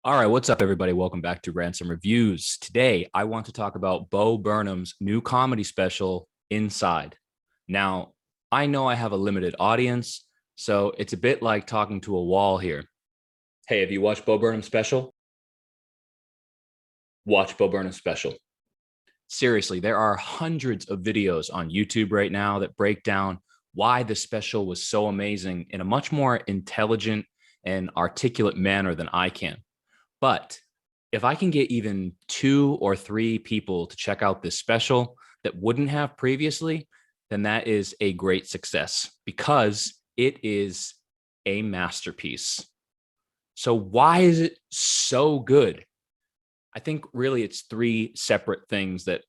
All right, what's up, everybody? Welcome back to Ransom Reviews. Today, I want to talk about Bo Burnham's new comedy special, Inside. Now, I know I have a limited audience, so it's a bit like talking to a wall here. Hey, have you watched Bo Burnham's special? Watch Bo Burnham's special. Seriously, there are hundreds of videos on YouTube right now that break down why the special was so amazing in a much more intelligent and articulate manner than I can. But if I can get even two or three people to check out this special that wouldn't have previously, then that is a great success because it is a masterpiece. So, why is it so good? I think really it's three separate things that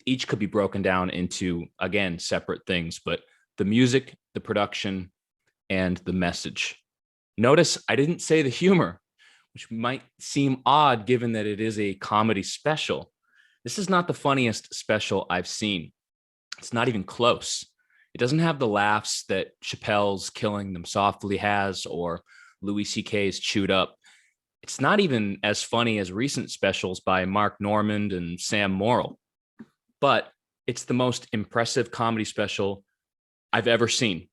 each could be broken down into, again, separate things, but the music, the production, and the message. Notice I didn't say the humor, which might seem odd given that it is a comedy special. This is not the funniest special I've seen. It's not even close. It doesn't have the laughs that Chappelle's Killing Them Softly has or Louis C.K.'s Chewed Up. It's not even as funny as recent specials by Mark Normand and Sam Morrill, but it's the most impressive comedy special I've ever seen.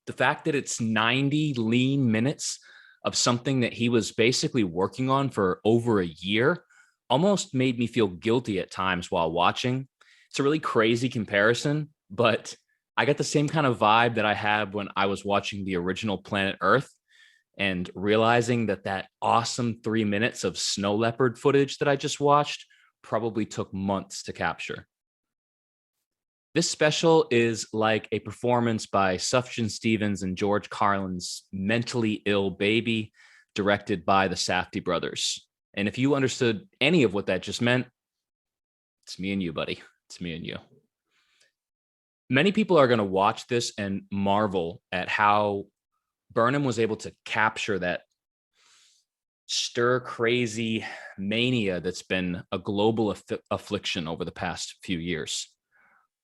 The fact that it's 90 lean minutes of something that he was basically working on for over a year almost made me feel guilty at times while watching. It's a really crazy comparison, but I got the same kind of vibe that I had when I was watching the original Planet Earth and realizing that that awesome 3 minutes of snow leopard footage that I just watched probably took months to capture. This special is like a performance by Sufjan Stevens and George Carlin's Mentally Ill Baby, directed by the Safdie brothers. And if you understood any of what that just meant, it's me and you, buddy. It's me and you. Many people are going to watch this and marvel at how Burnham was able to capture that stir crazy mania that's been a global affliction over the past few years.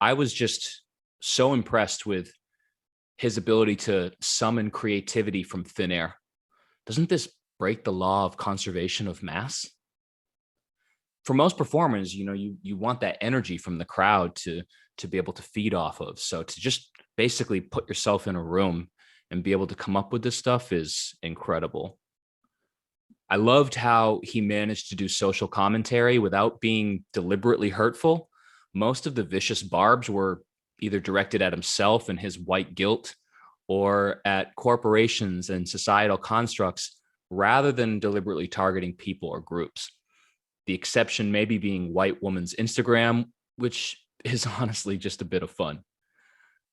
I was just so impressed with his ability to summon creativity from thin air. Doesn't this break the law of conservation of mass? For most performers, you want that energy from the crowd to be able to feed off of. So to just basically put yourself in a room and be able to come up with this stuff is incredible. I loved how he managed to do social commentary without being deliberately hurtful. Most of the vicious barbs were either directed at himself and his white guilt or at corporations and societal constructs rather than deliberately targeting people or groups. The exception maybe being White Woman's Instagram, which is honestly just a bit of fun.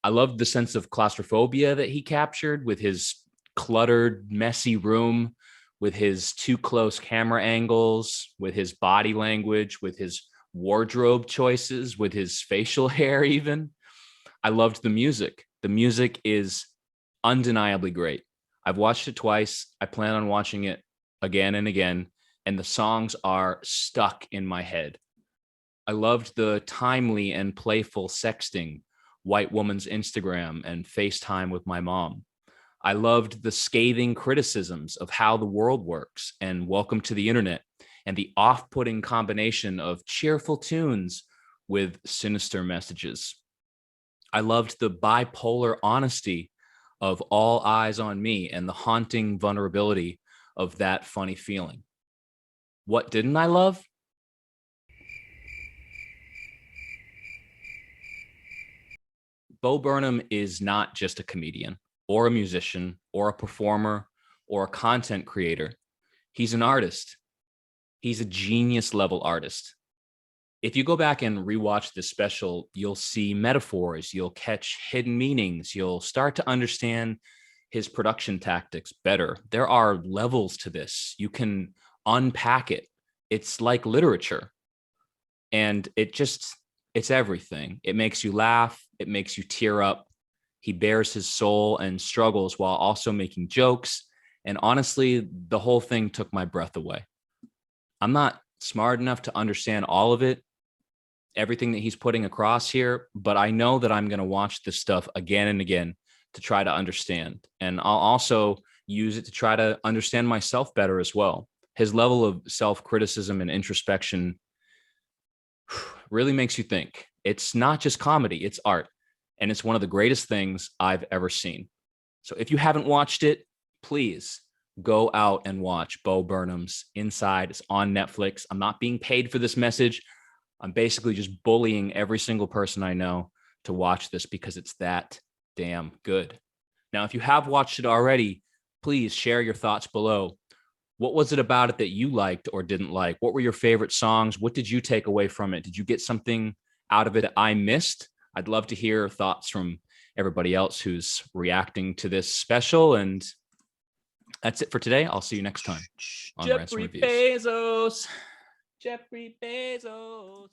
I loved the sense of claustrophobia that he captured with his cluttered, messy room, with his too close camera angles, with his body language, with his wardrobe choices, with his facial hair even. I loved the music. The music is undeniably great. I've watched it twice. I plan on watching it again and again, and the songs are stuck in my head. I loved the timely and playful sexting, White Woman's Instagram, and FaceTime with my mom. I loved the scathing criticisms of how the world works and Welcome to the Internet, and the off-putting combination of cheerful tunes with sinister messages. I loved the bipolar honesty of All Eyes on Me and the haunting vulnerability of That Funny Feeling. What didn't I love? Bo Burnham is not just a comedian or a musician or a performer or a content creator. He's an artist. He's a genius level artist. If you go back and rewatch this special, you'll see metaphors, you'll catch hidden meanings, you'll start to understand his production tactics better. There are levels to this. You can unpack it. It's like literature. And it's everything. It makes you laugh, it makes you tear up. He bears his soul and struggles while also making jokes. And honestly, the whole thing took my breath away. I'm not smart enough to understand all of it, everything that he's putting across here, but I know that I'm going to watch this stuff again and again to try to understand. And I'll also use it to try to understand myself better as well. His level of self-criticism and introspection really makes you think. It's not just comedy, it's art. And it's one of the greatest things I've ever seen. So if you haven't watched it, please go out and watch Bo Burnham's Inside. It's on Netflix. I'm not being paid for this message. I'm basically just bullying every single person I know to watch this because it's that damn good. Now, if you have watched it already, please share your thoughts below. What was it about it that you liked or didn't like? What were your favorite songs? What did you take away from it? Did you get something out of it that I missed? I'd love to hear thoughts from everybody else who's reacting to this special. And that's it for today. I'll see you next time on Ransom Reviews. Jeffrey Bezos.